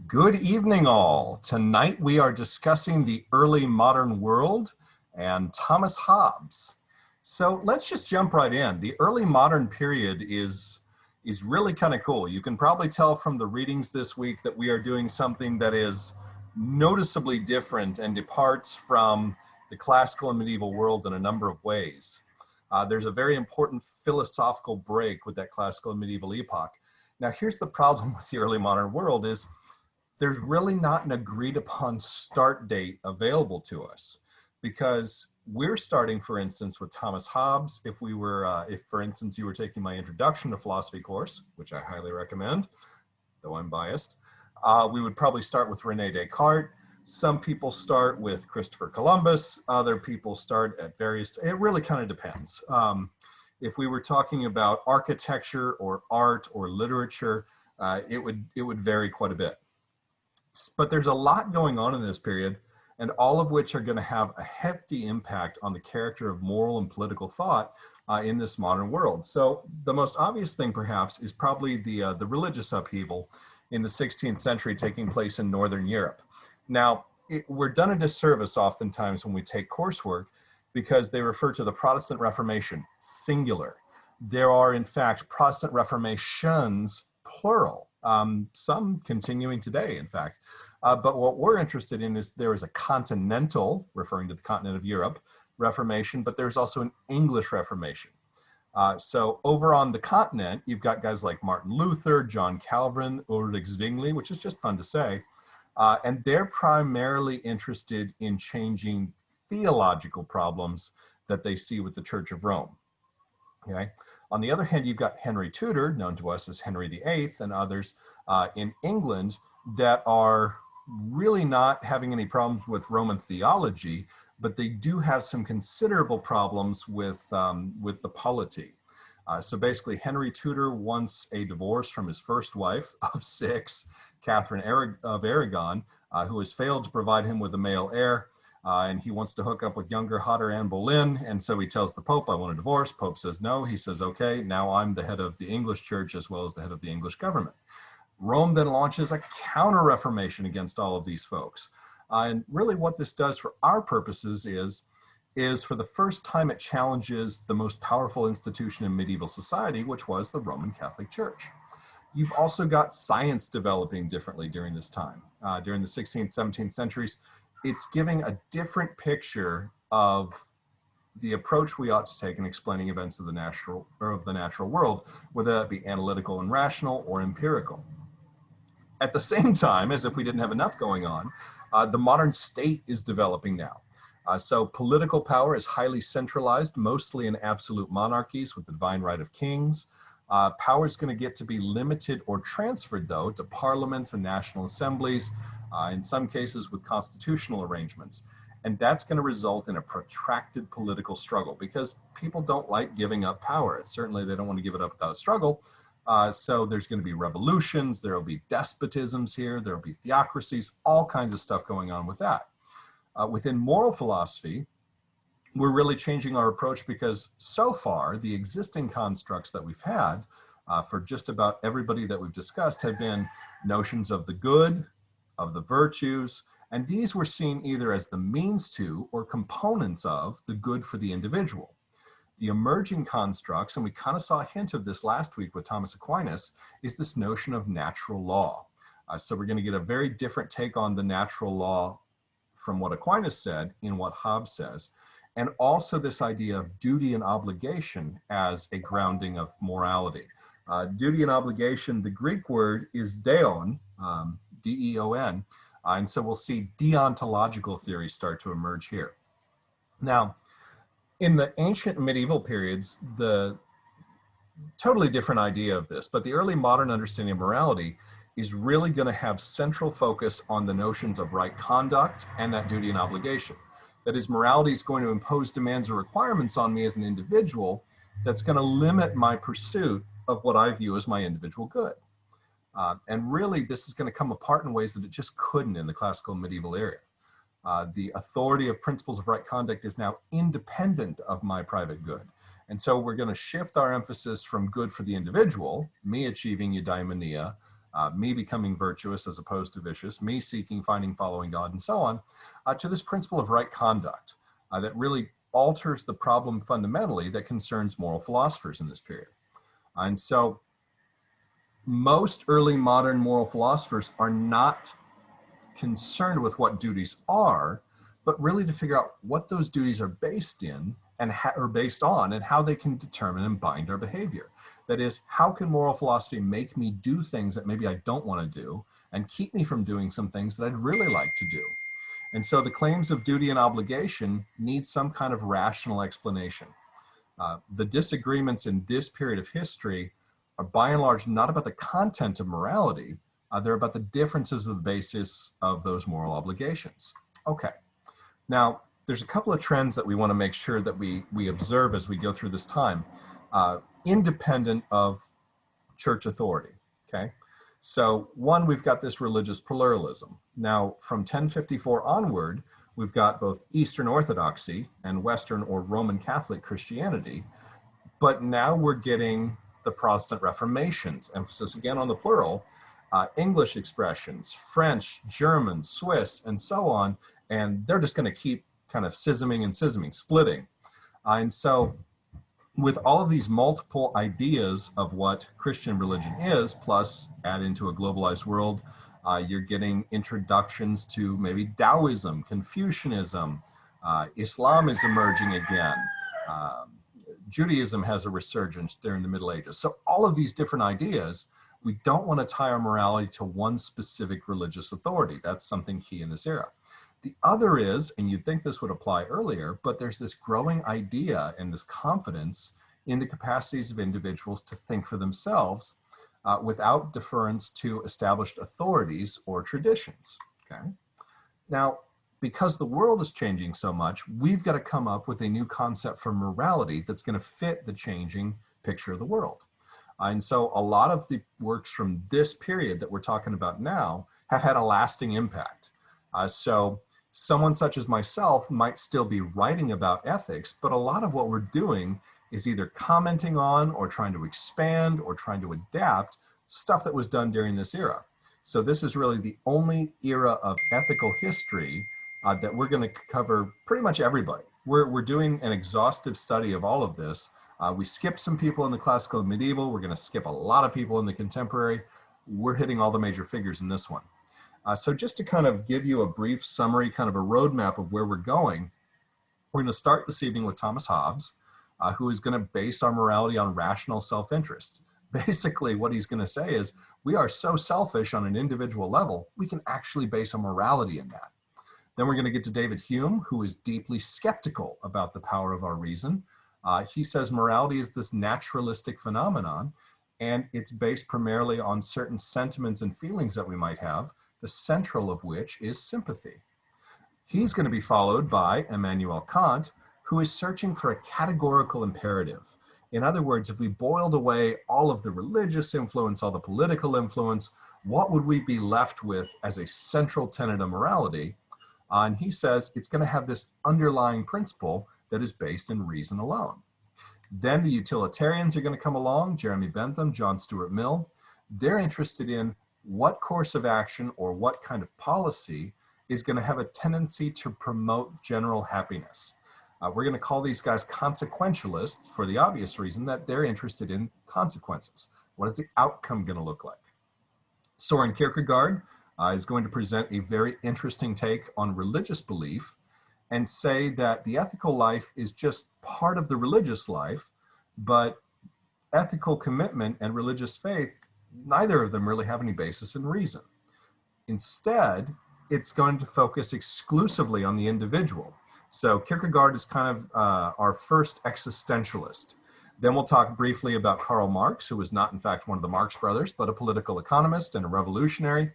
Good evening, all. Tonight we are discussing the early modern world and Thomas Hobbes. So let's just jump right in. The early modern period is really kind of cool. You can probably tell from the readings this week that we are doing something that is noticeably different and departs from the classical and medieval world in a number of ways. There's a very important philosophical break with that classical and medieval epoch. Now, here's the problem with the early modern world is there's really not an agreed upon start date available to us, because we're starting, for instance, with Thomas Hobbes. If for instance, you were taking my introduction to philosophy course, which I highly recommend, though I'm biased, we would probably start with Rene Descartes. Some people start with Christopher Columbus. Other people start at various, it really kind of depends. If we were talking about architecture or art or literature, it would vary quite a bit. But there's a lot going on in this period, and all of which are going to have a hefty impact on the character of moral and political thought in this modern world. So the most obvious thing, perhaps, is probably the religious upheaval in the 16th century taking place in Northern Europe. Now, we're done a disservice oftentimes when we take coursework because they refer to the Protestant Reformation, singular. There are, in fact, Protestant Reformations, plural. Some continuing today, in fact. But what we're interested in is there is a continental, referring to the continent of Europe, Reformation, but there's also an English Reformation. So over on the continent, you've got guys like Martin Luther, John Calvin, Ulrich Zwingli, which is just fun to say. And they're primarily interested in changing theological problems that they see with the Church of Rome. Okay. On the other hand, you've got Henry Tudor, known to us as Henry VIII, and others in England that are really not having any problems with Roman theology, but they do have some considerable problems with the polity. So basically, Henry Tudor wants a divorce from his first wife of 6, Catherine of Aragon, who has failed to provide him with a male heir. And he wants to hook up with younger, hotter Anne Boleyn. And so he tells the Pope, I want a divorce. Pope says no. He says, okay, now I'm the head of the English church as well as the head of the English government. Rome then launches a counter-reformation against all of these folks. And really what this does for our purposes is for the first time it challenges the most powerful institution in medieval society, which was the Roman Catholic Church. You've also got science developing differently during this time. During the 16th, 17th centuries, it's giving a different picture of the approach we ought to take in explaining events of the natural world, whether that be analytical and rational or empirical. At the same time, as if we didn't have enough going on, the modern state is developing now. So political power is highly centralized, mostly in absolute monarchies with the divine right of kings. Power is going to get to be limited or transferred, though, to parliaments and national assemblies, in some cases with constitutional arrangements. And that's going to result in a protracted political struggle because people don't like giving up power. Certainly they don't want to give it up without a struggle. So there's going to be revolutions, there will be despotisms here, there will be theocracies, all kinds of stuff going on with that. Within moral philosophy, we're really changing our approach because so far the existing constructs that we've had for just about everybody that we've discussed have been notions of the good, of the virtues, and these were seen either as the means to or components of the good for the individual. The emerging constructs, and we kind of saw a hint of this last week with Thomas Aquinas, is this notion of natural law. So we're going to get a very different take on the natural law from what Aquinas said in what Hobbes says, and also this idea of duty and obligation as a grounding of morality. Duty and obligation, the Greek word is deon, D-E-O-N, and so we'll see deontological theories start to emerge here. Now, in the ancient medieval periods, the totally different idea of this, but the early modern understanding of morality is really going to have central focus on the notions of right conduct and that duty and obligation. That is, morality is going to impose demands or requirements on me as an individual that's going to limit my pursuit of what I view as my individual good. And really, this is going to come apart in ways that it just couldn't in the classical medieval era. The authority of principles of right conduct is now independent of my private good. And so we're going to shift our emphasis from good for the individual, me achieving eudaimonia, me becoming virtuous as opposed to vicious, me seeking, finding, following God, and so on, to this principle of right conduct that really alters the problem fundamentally that concerns moral philosophers in this period. And so most early modern moral philosophers are not concerned with what duties are, but really to figure out what those duties are based in and are based on, and how they can determine and bind our behavior. That is, how can moral philosophy make me do things that maybe I don't want to do and keep me from doing some things that I'd really like to do? And so the claims of duty and obligation need some kind of rational explanation. The disagreements in this period of history are by and large not about the content of morality, they're about the differences of the basis of those moral obligations. Okay, now there's a couple of trends that we want to make sure that we observe as we go through this time, independent of church authority, okay? So one, we've got this religious pluralism. Now from 1054 onward, we've got both Eastern Orthodoxy and Western or Roman Catholic Christianity, but now we're getting the Protestant Reformations, emphasis again on the plural, English expressions, French, German, Swiss, and so on, and they're just going to keep kind of schisming, splitting. And so with all of these multiple ideas of what Christian religion is, plus add into a globalized world, you're getting introductions to maybe Taoism, Confucianism, Islam is emerging again, Judaism has a resurgence during the Middle Ages. So all of these different ideas, we don't want to tie our morality to one specific religious authority. That's something key in this era. The other is, and you'd think this would apply earlier, but there's this growing idea and this confidence in the capacities of individuals to think for themselves without deference to established authorities or traditions, okay? Now, because the world is changing so much, we've got to come up with a new concept for morality that's going to fit the changing picture of the world. And so a lot of the works from this period that we're talking about now have had a lasting impact. So someone such as myself might still be writing about ethics, but a lot of what we're doing is either commenting on or trying to expand or trying to adapt stuff that was done during this era. So this is really the only era of ethical history that we're going to cover pretty much everybody. We're doing an exhaustive study of all of this. We skipped some people in the classical and medieval. We're going to skip a lot of people in the contemporary. We're hitting all the major figures in this one. So just to kind of give you a brief summary, kind of a roadmap of where we're going, we're going to start this evening with Thomas Hobbes, who is going to base our morality on rational self-interest. Basically, what he's going to say is, we are so selfish on an individual level, we can actually base our morality in that. Then we're going to get to David Hume, who is deeply skeptical about the power of our reason. He says morality is this naturalistic phenomenon, and it's based primarily on certain sentiments and feelings that we might have, the central of which is sympathy. He's going to be followed by Immanuel Kant, who is searching for a categorical imperative. In other words, if we boiled away all of the religious influence, all the political influence, what would we be left with as a central tenet of morality? And he says it's going to have this underlying principle that is based in reason alone. Then the utilitarians are going to come along, Jeremy Bentham, John Stuart Mill. They're interested in what course of action or what kind of policy is going to have a tendency to promote general happiness. We're going to call these guys consequentialists for the obvious reason that they're interested in consequences. What is the outcome going to look like? Soren Kierkegaard is going to present a very interesting take on religious belief and say that the ethical life is just part of the religious life, but ethical commitment and religious faith, neither of them really have any basis in reason. Instead, it's going to focus exclusively on the individual. So Kierkegaard is kind of our first existentialist. Then we'll talk briefly about Karl Marx, who was not in fact one of the Marx brothers, but a political economist and a revolutionary.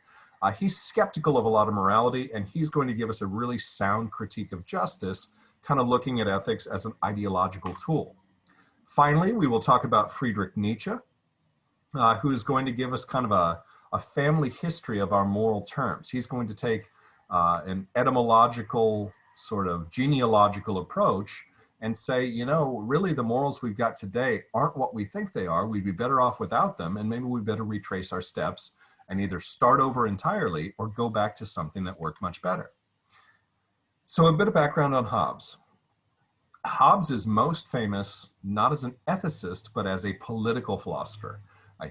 He's skeptical of a lot of morality, and he's going to give us a really sound critique of justice, kind of looking at ethics as an ideological tool. Finally, we will talk about Friedrich Nietzsche, who is going to give us kind of a family history of our moral terms. He's going to take an etymological, sort of genealogical approach and say, you know, really the morals we've got today aren't what we think they are. We'd be better off without them, and maybe we better retrace our steps and either start over entirely or go back to something that worked much better. So a bit of background on Hobbes. Hobbes is most famous not as an ethicist, but as a political philosopher.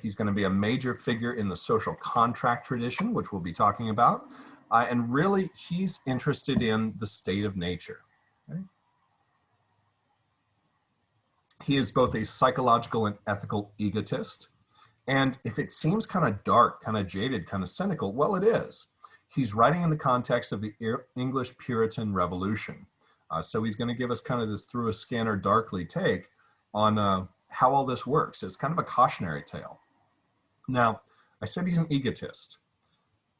He's going to be a major figure in the social contract tradition, which we'll be talking about. And really, he's interested in the state of nature. Okay? He is both a psychological and ethical egotist. And if it seems kind of dark, kind of jaded, kind of cynical, well, it is. He's writing in the context of the English Puritan Revolution. So he's going to give us kind of this through a scanner darkly take on how all this works. It's kind of a cautionary tale. Now, I said he's an egotist.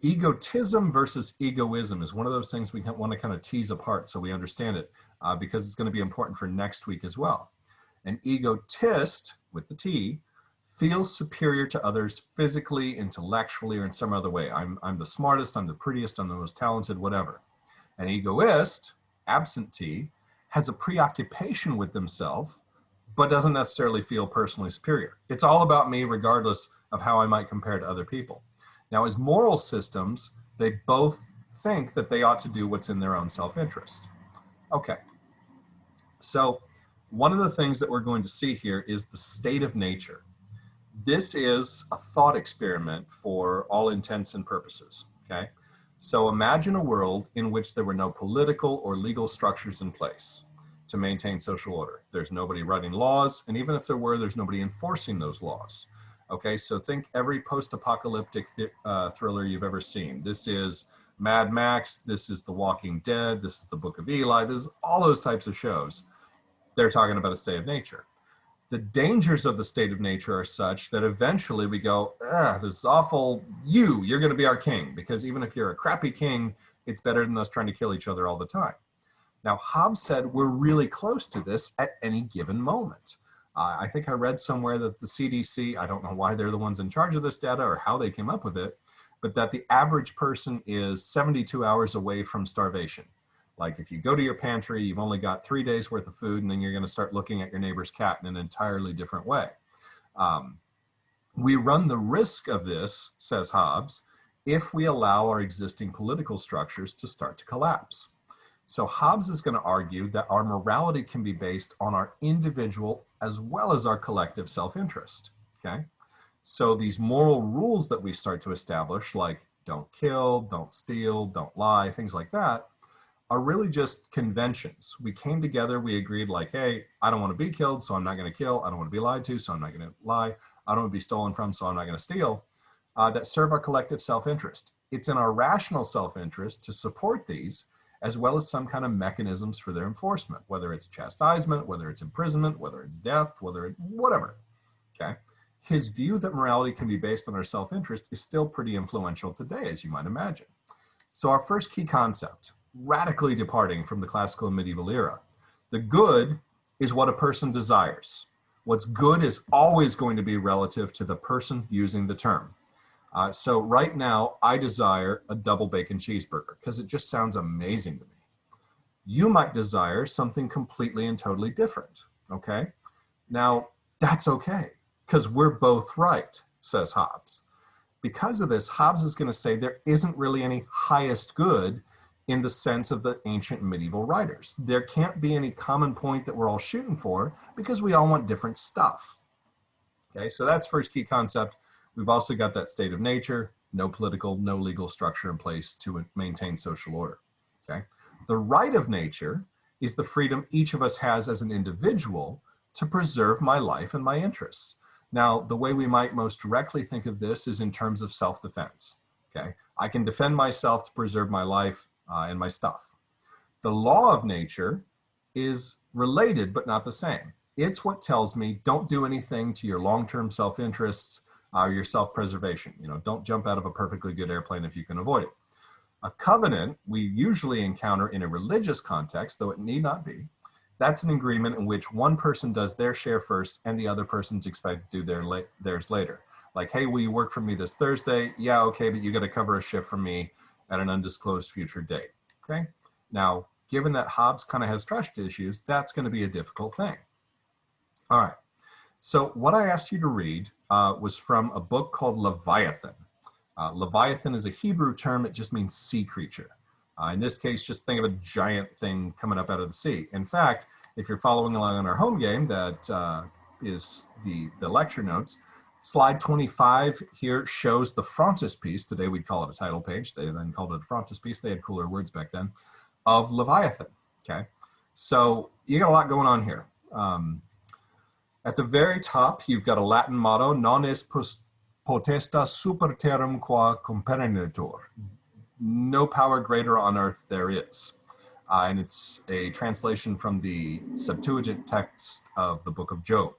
Egotism versus egoism is one of those things we want to kind of tease apart so we understand it, because it's going to be important for next week as well. An egotist, with the T, feels superior to others physically, intellectually, or in some other way. I'm the smartest, I'm the prettiest, I'm the most talented, whatever. An egoist, absent T, has a preoccupation with themselves, but doesn't necessarily feel personally superior. It's all about me regardless of how I might compare to other people. Now, as moral systems, they both think that they ought to do what's in their own self-interest. Okay, so one of the things that we're going to see here is the state of nature. This is a thought experiment for all intents and purposes, okay? So imagine a world in which there were no political or legal structures in place to maintain social order. There's nobody writing laws, and even if there were, there's nobody enforcing those laws. Okay, so think every post-apocalyptic thriller you've ever seen. This is Mad Max, this is The Walking Dead, this is The Book of Eli, this is all those types of shows. They're talking about a state of nature. The dangers of the state of nature are such that eventually we go, this is awful, you're gonna be our king, because even if you're a crappy king, it's better than us trying to kill each other all the time. Now, Hobbes said we're really close to this at any given moment. I think I read somewhere that the CDC, I don't know why they're the ones in charge of this data or how they came up with it, but that the average person is 72 hours away from starvation. Like if you go to your pantry, you've only got 3 days worth of food, and then you're going to start looking at your neighbor's cat in an entirely different way. We run the risk of this, says Hobbes, if we allow our existing political structures to start to collapse. So Hobbes is going to argue that our morality can be based on our individual as well as our collective self-interest, okay? So these moral rules that we start to establish, like don't kill, don't steal, don't lie, things like that, are really just conventions. We came together, we agreed like, hey, I don't want to be killed, so I'm not going to kill. I don't want to be lied to, so I'm not going to lie. I don't want to be stolen from, so I'm not going to steal, that serve our collective self-interest. It's in our rational self-interest to support these, as well as some kind of mechanisms for their enforcement, whether it's chastisement, whether it's imprisonment, whether it's death, whatever, okay? His view that morality can be based on our self-interest is still pretty influential today, as you might imagine. So our first key concept, radically departing from the classical and medieval era, the good is what a person desires. What's good is always going to be relative to the person using the term. So right now, I desire a double bacon cheeseburger because it just sounds amazing to me. You might desire something completely and totally different, okay? Now, that's okay because we're both right, says Hobbes. Because of this, Hobbes is going to say there isn't really any highest good in the sense of the ancient medieval writers. There can't be any common point that we're all shooting for because we all want different stuff. Okay, so that's first key concept. We've also got that state of nature, no political, no legal structure in place to maintain social order. Okay, the right of nature is the freedom each of us has as an individual to preserve my life and my interests. Now, the way we might most directly think of this is in terms of self-defense. Okay, I can defend myself to preserve my life and my stuff. The law of nature is related but not the same. It's what tells me don't do anything to your long-term self-interests or your self-preservation. You know, don't jump out of a perfectly good airplane if you can avoid it. A covenant we usually encounter in a religious context, though it need not be. That's an agreement in which one person does their share first and the other person's expected to do theirs later. Like, hey, will you work for me this Thursday? Yeah, okay, but you got to cover a shift for me at an undisclosed future date, okay? Now, given that Hobbes kind of has trust issues, that's going to be a difficult thing. All right, so what I asked you to read was from a book called Leviathan. Leviathan is a Hebrew term. It just means sea creature. In this case, just think of a giant thing coming up out of the sea. In fact, if you're following along on our home game, that is the lecture notes, slide 25 here shows the frontispiece. Today we'd call it a title page. They then called it a frontispiece. They had cooler words back then, of Leviathan. Okay, so you got a lot going on here. At the very top, you've got a Latin motto, non est potestas super terram qua compenetur. No power greater on earth there is. And it's a translation from the Septuagint text of the book of Job.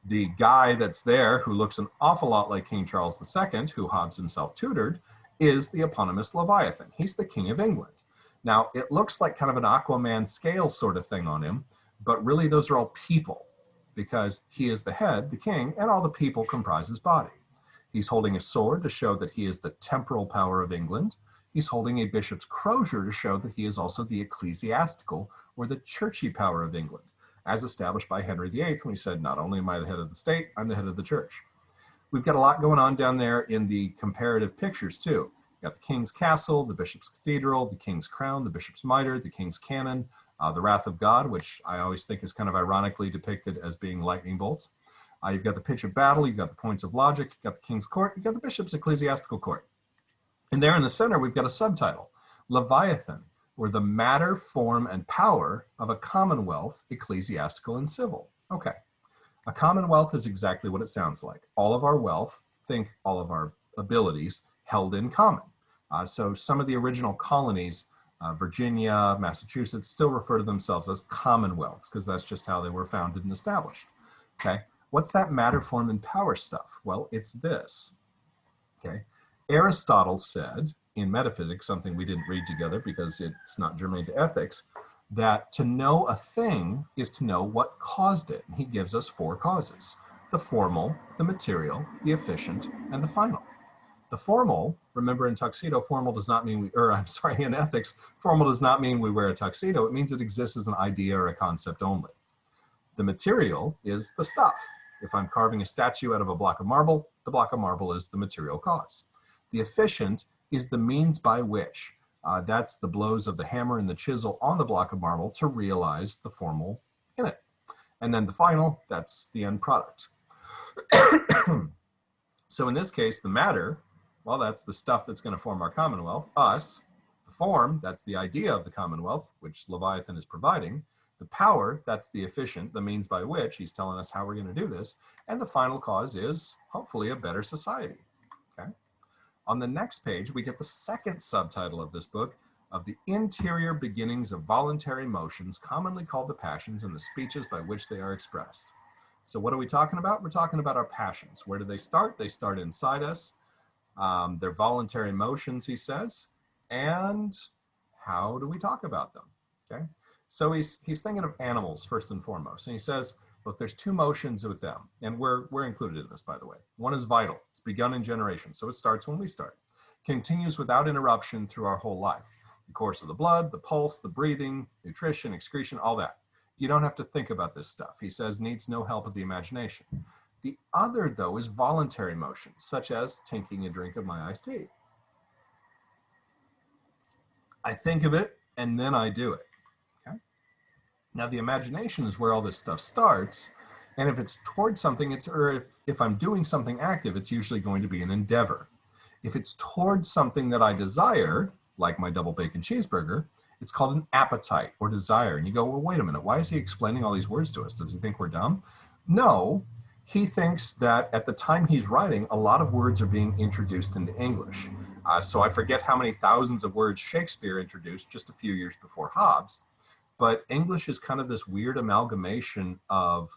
The guy that's there, who looks an awful lot like King Charles II, who Hobbes himself tutored, is the eponymous Leviathan. He's the King of England. Now, it looks like kind of an Aquaman scale sort of thing on him, but really those are all people, because he is the head, the king, and all the people comprise his body. He's holding a sword to show that he is the temporal power of England. He's holding a bishop's crozier to show that he is also the ecclesiastical or the churchy power of England, as established by Henry VIII when he said, not only am I the head of the state, I'm the head of the church. We've got a lot going on down there in the comparative pictures too. You've got the king's castle, the bishop's cathedral, the king's crown, the bishop's mitre, the king's cannon, the wrath of God, which I always think is kind of ironically depicted as being lightning bolts. You've got the pitch of battle, you've got the points of logic, you've got the king's court, you've got the bishop's ecclesiastical court. And there in the center, we've got a subtitle, Leviathan, or the matter, form, and power of a commonwealth, ecclesiastical and civil. Okay, a commonwealth is exactly what it sounds like. All of our wealth, think all of our abilities, held in common. So some of the original colonies, Virginia, Massachusetts, still refer to themselves as commonwealths because that's just how they were founded and established. Okay, what's that matter, form, and power stuff? Well, it's this. Okay, Aristotle said in metaphysics, something we didn't read together because it's not germane to ethics, that to know a thing is to know what caused it. And he gives us 4 causes: the formal, the material, the efficient, and the final. The formal, remember in tuxedo, formal does not mean in ethics, formal does not mean we wear a tuxedo. It means it exists as an idea or a concept only. The material is the stuff. If I'm carving a statue out of a block of marble, the block of marble is the material cause. The efficient is the means by which, that's the blows of the hammer and the chisel on the block of marble to realize the formal in it. And then the final, that's the end product. So in this case, the matter, well, that's the stuff that's going to form our commonwealth, us. The form, that's the idea of the commonwealth, which Leviathan is providing. The power, that's the efficient, the means by which he's telling us how we're going to do this. And the final cause is hopefully a better society. Okay. On the next page, we get the second subtitle of this book, of the interior beginnings of voluntary motions, commonly called the passions, and the speeches by which they are expressed. So what are we talking about? We're talking about our passions. Where do they start? They start inside us. They're voluntary motions, he says. And how do we talk about them? Okay. So he's thinking of animals first and foremost. And he says, look, there's 2 motions with them. And we're included in this, by the way. One is vital. It's begun in generation. So it starts when we start. Continues without interruption through our whole life. The course of the blood, the pulse, the breathing, nutrition, excretion, all that. You don't have to think about this stuff. He says needs no help of the imagination. The other, though, is voluntary motions, such as taking a drink of my iced tea. I think of it, and then I do it. Okay? Now, the imagination is where all this stuff starts, and if it's towards something, if I'm doing something active, it's usually going to be an endeavor. If it's towards something that I desire, like my double bacon cheeseburger, it's called an appetite or desire. And you go, well, wait a minute, why is he explaining all these words to us? Does he think we're dumb? No. He thinks that at the time he's writing, a lot of words are being introduced into English. So I forget how many thousands of words Shakespeare introduced just a few years before Hobbes, but English is kind of this weird amalgamation of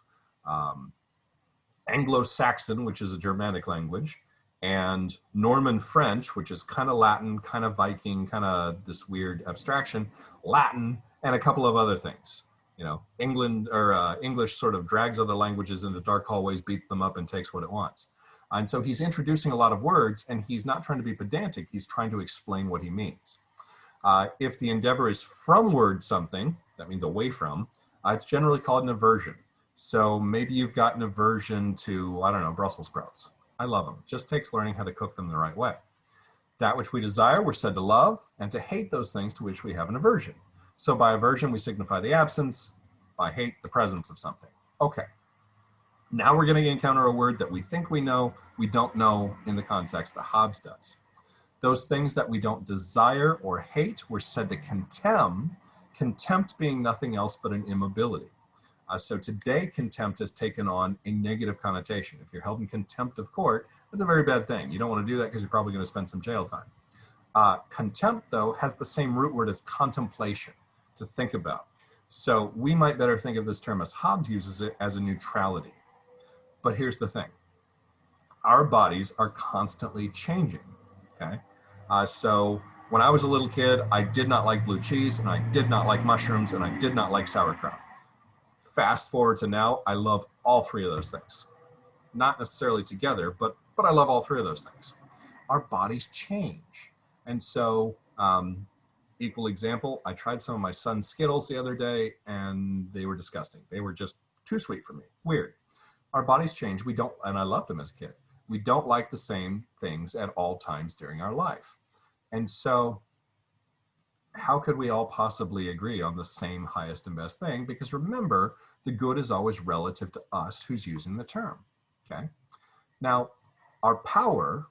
Anglo-Saxon, which is a Germanic language, and Norman French, which is kind of Latin, kind of Viking, kind of this weird abstraction, Latin, and a couple of other things. You know, English sort of drags other languages into dark hallways, beats them up, and takes what it wants. And so he's introducing a lot of words, and he's not trying to be pedantic. He's trying to explain what he means. If the endeavor is fromward something, that means away from, it's generally called an aversion. So maybe you've got an aversion to, I don't know, Brussels sprouts. I love them. Just takes learning how to cook them the right way. That which we desire, we're said to love, and to hate those things to which we have an aversion. So by aversion, we signify the absence, by hate, the presence of something. Okay. Now we're going to encounter a word that we think we know, we don't know in the context that Hobbes does. Those things that we don't desire or hate, we're said to contemn, contempt being nothing else but an immobility. So today, contempt has taken on a negative connotation. If you're held in contempt of court, that's a very bad thing. You don't want to do that because you're probably going to spend some jail time. Contempt, though, has the same root word as contemplation, to think about. So we might better think of this term as Hobbes uses it, as a neutrality. But here's the thing. Our bodies are constantly changing, okay? So when I was a little kid, I did not like blue cheese, and I did not like mushrooms, and I did not like sauerkraut. Fast forward to now, I love all three of those things. Not necessarily together, but I love all three of those things. Our bodies change. And so, equal example, I tried some of my son's Skittles the other day, and they were disgusting. They were just too sweet for me. Weird. Our bodies change. We don't, and I loved them as a kid. We don't like the same things at all times during our life. And so, how could we all possibly agree on the same highest and best thing? Because remember, the good is always relative to us who's using the term, okay? Now, our power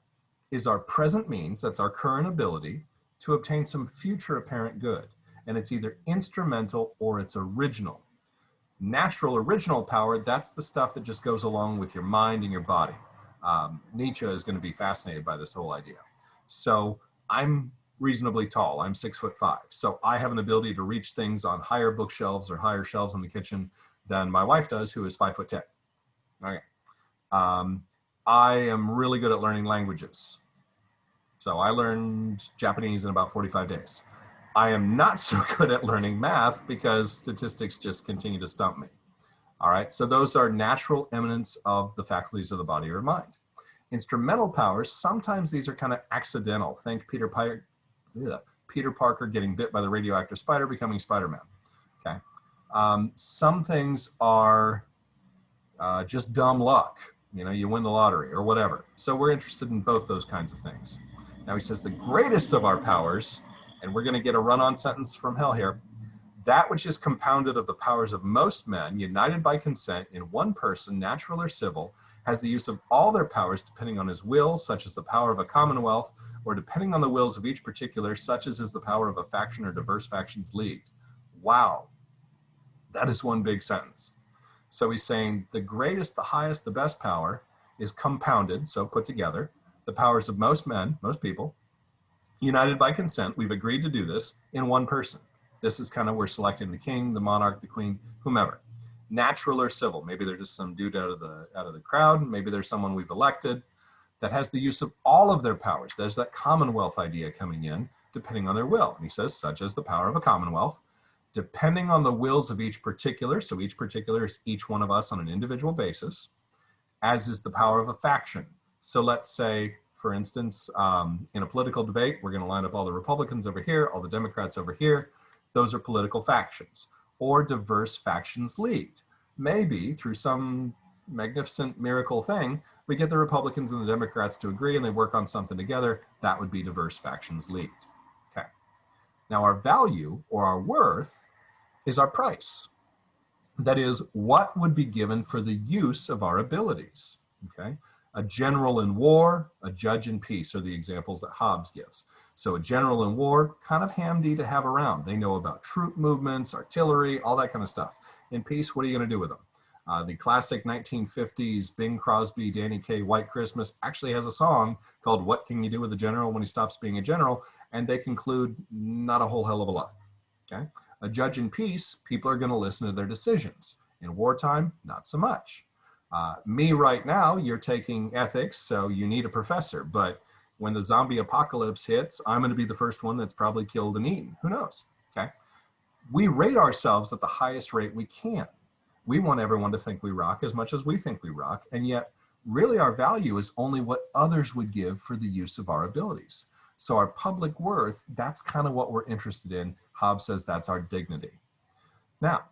is our present means, that's our current ability, to obtain some future apparent good. And it's either instrumental or it's original. Natural original power, that's the stuff that just goes along with your mind and your body. Nietzsche is going to be fascinated by this whole idea. So I'm reasonably tall. I'm 6'5". So I have an ability to reach things on higher bookshelves or higher shelves in the kitchen than my wife does, who is 5'10". Okay. I am really good at learning languages. So I learned Japanese in about 45 days. I am not so good at learning math because statistics just continue to stump me. All right, so those are natural eminence of the faculties of the body or mind. Instrumental powers, sometimes these are kind of accidental. Think Peter Parker getting bit by the radioactive spider, becoming Spider-Man. Okay. Some things are just dumb luck. You know, you win the lottery or whatever. So we're interested in both those kinds of things. Now he says the greatest of our powers, and we're going to get a run-on sentence from hell here, that which is compounded of the powers of most men, united by consent in one person, natural or civil, has the use of all their powers depending on his will, such as the power of a commonwealth, or depending on the wills of each particular, such as is the power of a faction or diverse factions leagued. Wow, that is one big sentence. So he's saying the greatest, the highest, the best power is compounded, so put together, the powers of most men, most people, united by consent, we've agreed to do this, in one person. This is kind of, we're selecting the king, the monarch, the queen, whomever. Natural or civil, maybe they're just some dude out of the crowd, maybe there's someone we've elected that has the use of all of their powers. There's that commonwealth idea coming in, depending on their will. And he says, such as the power of a commonwealth, depending on the wills of each particular, so each particular is each one of us on an individual basis, as is the power of a faction. So let's say, for instance, in a political debate, we're going to line up all the Republicans over here, all the Democrats over here. Those are political factions, or diverse factions leagued. Maybe through some magnificent miracle thing, we get the Republicans and the Democrats to agree and they work on something together. That would be diverse factions leagued. Okay. Now our value or our worth is our price. That is, what would be given for the use of our abilities. Okay. A general in war, a judge in peace are the examples that Hobbes gives. So a general in war, kind of handy to have around. They know about troop movements, artillery, all that kind of stuff. In peace, what are you going to do with them? The classic 1950s Bing Crosby, Danny Kaye, White Christmas actually has a song called What Can You Do with a General When He Stops Being a General? And they conclude not a whole hell of a lot. Okay? A judge in peace, people are going to listen to their decisions. In wartime, not so much. Me right now, you're taking ethics, so you need a professor. But when the zombie apocalypse hits, I'm going to be the first one that's probably killed and eaten. Who knows? Okay. We rate ourselves at the highest rate we can. We want everyone to think we rock as much as we think we rock. And yet, really our value is only what others would give for the use of our abilities. So our public worth, that's kind of what we're interested in. Hobbes says that's our dignity. Now,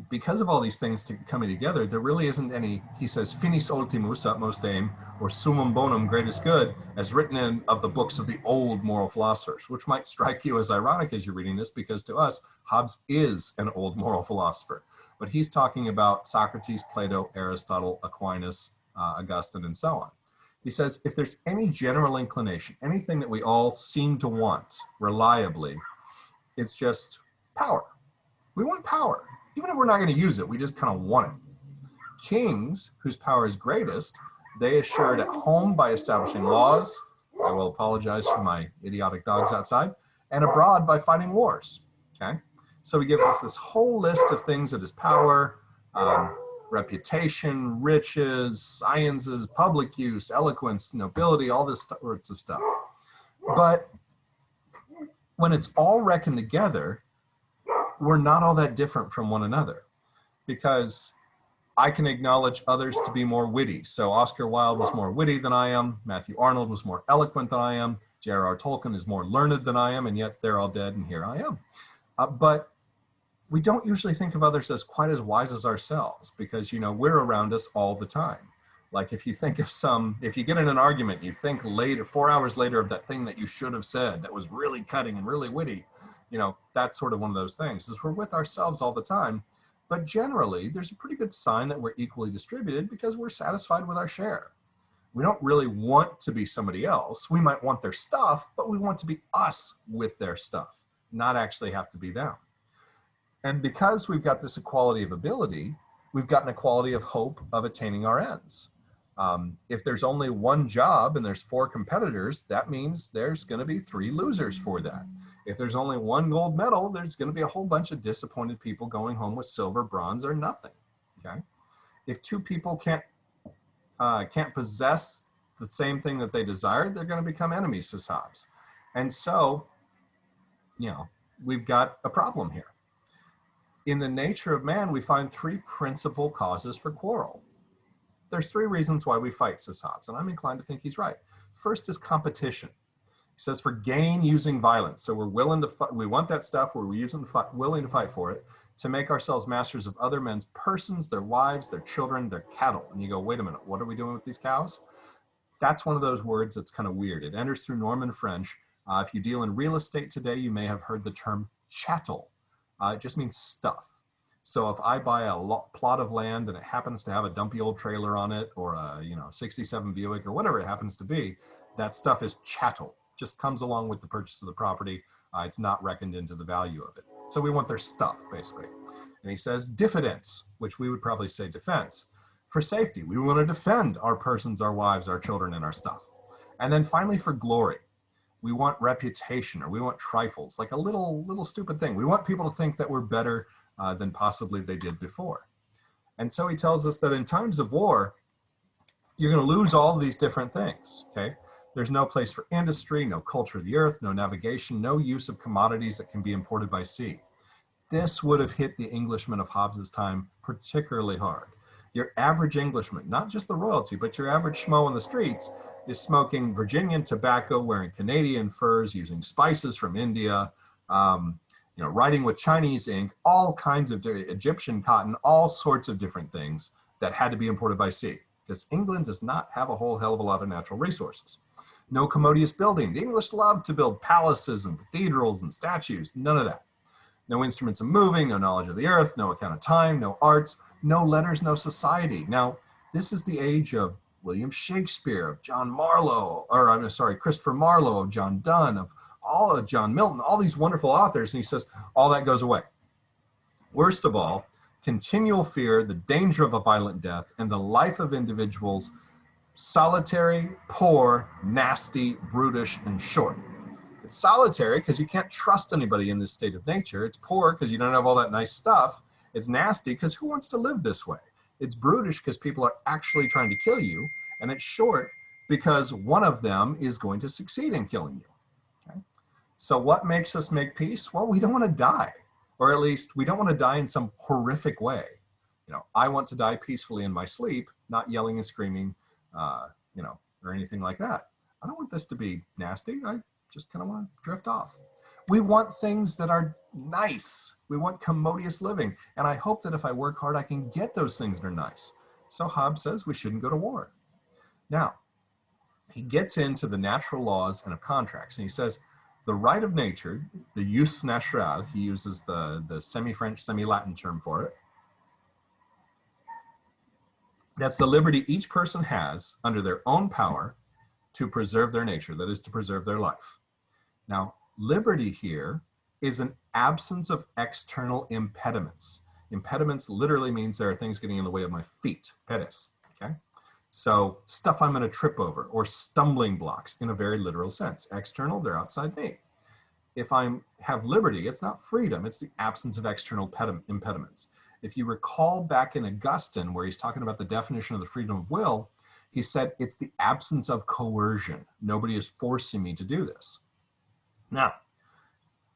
because of all these things coming together, there really isn't any, he says, finis ultimus, utmost aim, or summum bonum, greatest good, as written in of the books of the old moral philosophers, which might strike you as ironic as you're reading this, because to us, Hobbes is an old moral philosopher. But he's talking about Socrates, Plato, Aristotle, Aquinas, Augustine, and so on. He says, if there's any general inclination, anything that we all seem to want reliably, it's just power. We want power. Even if we're not going to use it, we just kind of want it. Kings, whose power is greatest, they assure it at home by establishing laws. I will apologize for my idiotic dogs outside. And abroad by fighting wars. Okay? So he gives us this whole list of things that is power, reputation, riches, sciences, public use, eloquence, nobility, all this sorts of stuff. But when it's all reckoned together, we're not all that different from one another, because I can acknowledge others to be more witty. So Oscar Wilde was more witty than I am. Matthew Arnold was more eloquent than I am. J.R.R. Tolkien is more learned than I am, and yet they're all dead, and here I am. But we don't usually think of others as quite as wise as ourselves, because, you know, we're around us all the time. Like if you think of if you get in an argument, you think later, 4 hours later, of that thing that you should have said that was really cutting and really witty. You know, that's sort of one of those things, is we're with ourselves all the time. But generally, there's a pretty good sign that we're equally distributed, because we're satisfied with our share. We don't really want to be somebody else. We might want their stuff, but we want to be us with their stuff, not actually have to be them. And because we've got this equality of ability, we've got an equality of hope of attaining our ends. If there's only one job and there's 4 competitors, that means there's going to be 3 losers for that. If there's only 1 gold medal, there's going to be a whole bunch of disappointed people going home with silver, bronze, or nothing. Okay? If 2 people can't possess the same thing that they desire, they're going to become enemies, says Hobbes. And so, you know, we've got a problem here. In the nature of man, we find 3 principal causes for quarrel. There's 3 reasons why we fight, says Hobbes, and I'm inclined to think he's right. First is competition. He says for gain using violence. So we're willing to fight, we want that stuff, we're willing to fight for it, to make ourselves masters of other men's persons, their wives, their children, their cattle. And you go, wait a minute, what are we doing with these cows? That's one of those words that's kind of weird. It enters through Norman French. If you deal in real estate today, you may have heard the term chattel. It just means stuff. So if I buy a plot of land and it happens to have a dumpy old trailer on it, or a 67 Buick or whatever it happens to be, that stuff is chattel. Just comes along with the purchase of the property. It's not reckoned into the value of it. So we want their stuff, basically. And he says diffidence, which we would probably say defense. For safety, we want to defend our persons, our wives, our children, and our stuff. And then finally, for glory, we want reputation, or we want trifles, like a little stupid thing. We want people to think that we're better than possibly they did before. And so he tells us that in times of war, you're going to lose all of these different things, okay? There's no place for industry, no culture of the earth, no navigation, no use of commodities that can be imported by sea. This would have hit the Englishmen of Hobbes's time particularly hard. Your average Englishman, not just the royalty, but your average schmo on the streets, is smoking Virginian tobacco, wearing Canadian furs, using spices from India, writing with Chinese ink, all kinds of Egyptian cotton, all sorts of different things that had to be imported by sea, because England does not have a whole hell of a lot of natural resources. No commodious building. The English love to build palaces and cathedrals and statues. None of that. No instruments of moving, no knowledge of the earth, no account of time, no arts, no letters, no society. Now, this is the age of William Shakespeare, of Christopher Marlowe, of John Donne, of John Milton, all these wonderful authors. And he says, all that goes away. Worst of all, continual fear, the danger of a violent death, and the life of individuals, solitary, poor, nasty, brutish, and short. It's solitary because you can't trust anybody in this state of nature. It's poor because you don't have all that nice stuff. It's nasty because who wants to live this way? It's brutish because people are actually trying to kill you. And it's short because one of them is going to succeed in killing you. Okay? So what makes us make peace? Well, we don't want to die. Or at least we don't want to die in some horrific way. I want to die peacefully in my sleep, not yelling and screaming, or anything like that. I don't want this to be nasty. I just kind of want to drift off. We want things that are nice. We want commodious living. And I hope that if I work hard, I can get those things that are nice. So Hobbes says we shouldn't go to war. Now, he gets into the natural laws and of contracts, and he says the right of nature, the jus natural, he uses the semi-French, semi-Latin term for it. That's the liberty each person has under their own power to preserve their nature, that is to preserve their life. Now, liberty here is an absence of external impediments. Impediments literally means there are things getting in the way of my feet, pedes, okay? So stuff I'm gonna trip over, or stumbling blocks in a very literal sense. External, they're outside me. If I have liberty, it's not freedom, it's the absence of external impediments. If you recall back in Augustine, where he's talking about the definition of the freedom of will, he said it's the absence of coercion. Nobody is forcing me to do this. Now,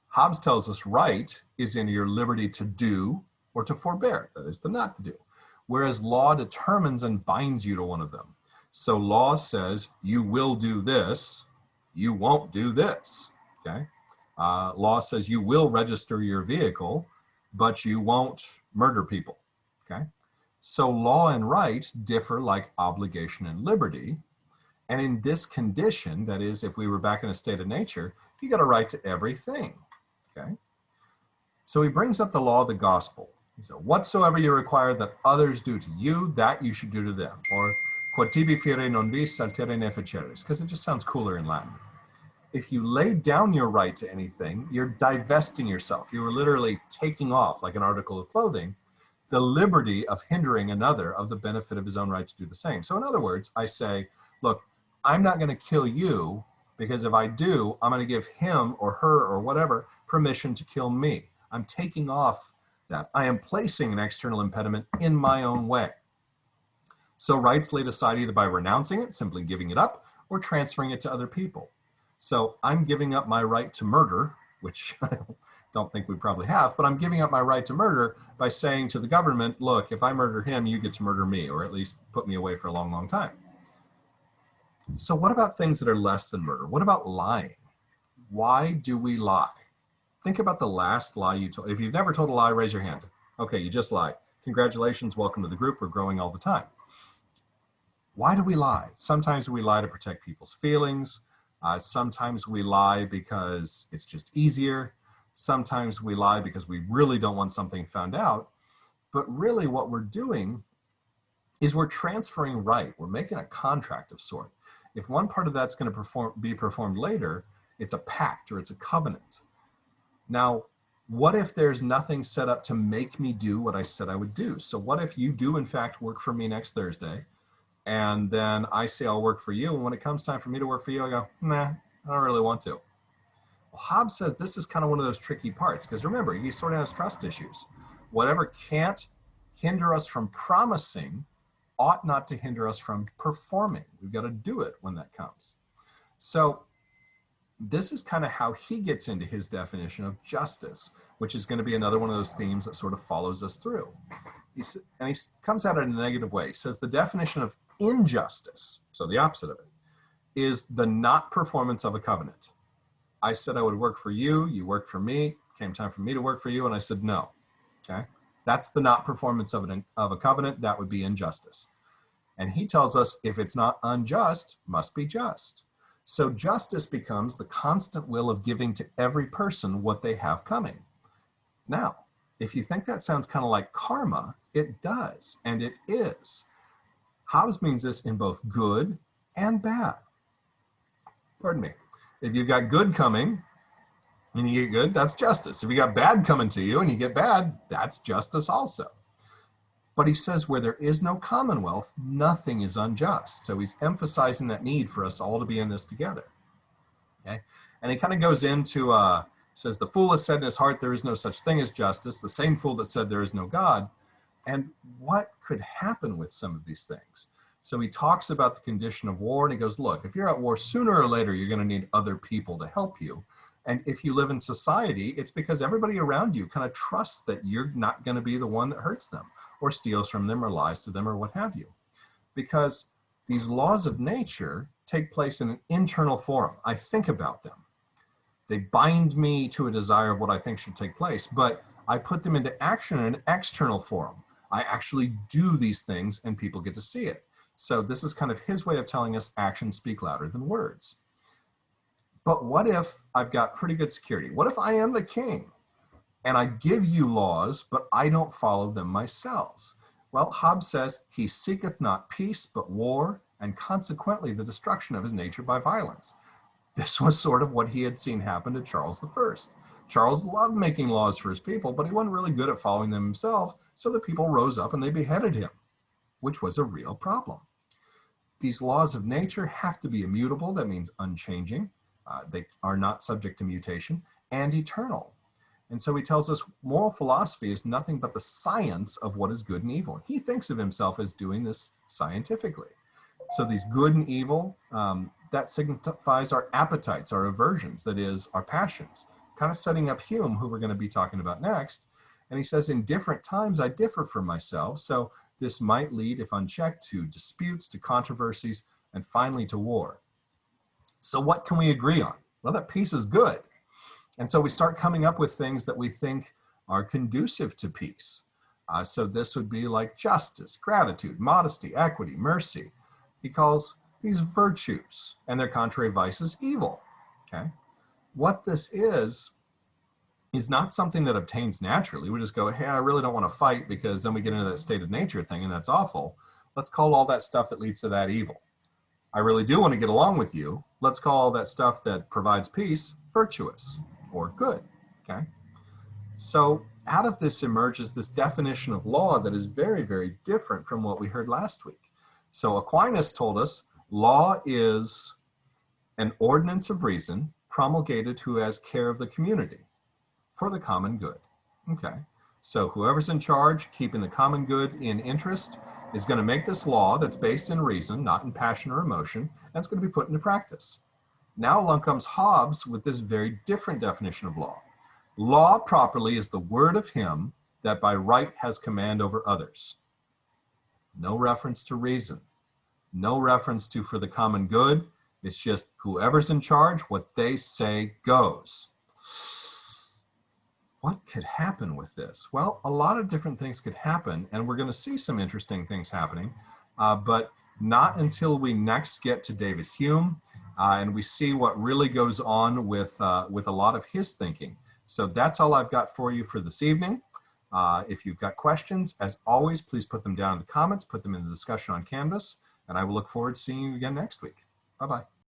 Hobbes tells us right is in your liberty to do or to forbear, that is to not to do, whereas law determines and binds you to one of them. So law says you will do this, you won't do this, okay? Law says you will register your vehicle, but you won't murder people, okay? So law and right differ like obligation and liberty. And in this condition, that is, if we were back in a state of nature, you got a right to everything, okay? So he brings up the law of the gospel. He said, whatsoever you require that others do to you, that you should do to them. Or, quod tibi fiere non vis, saltere ne faceris, because it just sounds cooler in Latin. If you lay down your right to anything, you're divesting yourself. You are literally taking off, like an article of clothing, the liberty of hindering another of the benefit of his own right to do the same. So in other words, I say, look, I'm not going to kill you, because if I do, I'm going to give him or her or whatever permission to kill me. I'm taking off that. I am placing an external impediment in my own way. So rights laid aside either by renouncing it, simply giving it up, or transferring it to other people. So I'm giving up my right to murder, which I don't think we probably have, but I'm giving up my right to murder by saying to the government, look, if I murder him, you get to murder me, or at least put me away for a long, long time. So what about things that are less than murder? What about lying? Why do we lie? Think about the last lie you told. If you've never told a lie, raise your hand. Okay, you just lied. Congratulations, welcome to the group. We're growing all the time. Why do we lie? Sometimes we lie to protect people's feelings. Sometimes we lie because it's just easier. Sometimes we lie because we really don't want something found out. But really what we're doing is we're transferring right. We're making a contract of sort. If one part of that's going to be performed later, it's a pact or it's a covenant. Now, what if there's nothing set up to make me do what I said I would do? So what if you do in fact work for me next Thursday, and then I say I'll work for you, and when it comes time for me to work for you, I go, nah, I don't really want to. Well, Hobbes says this is kind of one of those tricky parts, because remember, he sort of has trust issues. Whatever can't hinder us from promising ought not to hinder us from performing. We've got to do it when that comes. So this is kind of how he gets into his definition of justice, which is going to be another one of those themes that sort of follows us through. He comes at it in a negative way. He says the definition of injustice, so the opposite of it, is the not performance of a covenant. I said I would work for you, you worked for me, came time for me to work for you, and I said no, okay? That's the not performance of a covenant. That would be injustice. And he tells us if it's not unjust, must be just. So justice becomes the constant will of giving to every person what they have coming. Now, if you think that sounds kind of like karma, it does, and it is. Hobbes means this in both good and bad. Pardon me. If you've got good coming and you get good, that's justice. If you got bad coming to you and you get bad, that's justice also. But he says where there is no commonwealth, nothing is unjust. So he's emphasizing that need for us all to be in this together. Okay? And he kind of goes into, says, the fool has said in his heart, there is no such thing as justice, the same fool that said there is no God. And what could happen with some of these things? So he talks about the condition of war, and he goes, look, if you're at war, sooner or later, you're going to need other people to help you. And if you live in society, it's because everybody around you kind of trusts that you're not going to be the one that hurts them or steals from them or lies to them or what have you. Because these laws of nature take place in an internal forum. I think about them. They bind me to a desire of what I think should take place, but I put them into action in an external forum. I actually do these things and people get to see it. So this is kind of his way of telling us actions speak louder than words. But what if I've got pretty good security? What if I am the king and I give you laws, but I don't follow them myself? Well, Hobbes says, he seeketh not peace, but war, and consequently the destruction of his nature by violence. This was sort of what he had seen happen to Charles I. Charles loved making laws for his people, but he wasn't really good at following them himself, so the people rose up and they beheaded him, which was a real problem. These laws of nature have to be immutable, that means unchanging. They are not subject to mutation, and eternal. And so he tells us moral philosophy is nothing but the science of what is good and evil. He thinks of himself as doing this scientifically. So these good and evil, that signifies our appetites, our aversions, that is, our passions. Kind of setting up Hume, who we're going to be talking about next. And he says, in different times I differ from myself, so this might lead, if unchecked, to disputes, to controversies, and finally to war. So what can we agree on? Well, that peace is good. And so we start coming up with things that we think are conducive to peace. So this would be like justice, gratitude, modesty, equity, mercy. He calls these virtues, and their contrary vices evil. Okay? What this is not something that obtains naturally. We just go, hey, I really don't want to fight, because then we get into that state of nature thing, and that's awful. Let's call all that stuff that leads to that evil. I really do want to get along with you. Let's call all that stuff that provides peace virtuous or good. Okay? So out of this emerges this definition of law that is very, very different from what we heard last week. So Aquinas told us law is an ordinance of reason promulgated who has care of the community for the common good. Okay, so whoever's in charge, keeping the common good in interest, is going to make this law that's based in reason, not in passion or emotion, and it's going to be put into practice. Now along comes Hobbes with this very different definition of law. Law properly is the word of him that by right has command over others. No reference to reason, no reference to for the common good. It's just whoever's in charge, what they say goes. What could happen with this? Well, a lot of different things could happen, and we're going to see some interesting things happening, but not until we next get to David Hume, and we see what really goes on with a lot of his thinking. So that's all I've got for you for this evening. If you've got questions, as always, please put them down in the comments, put them in the discussion on Canvas, and I will look forward to seeing you again next week. Bye-bye.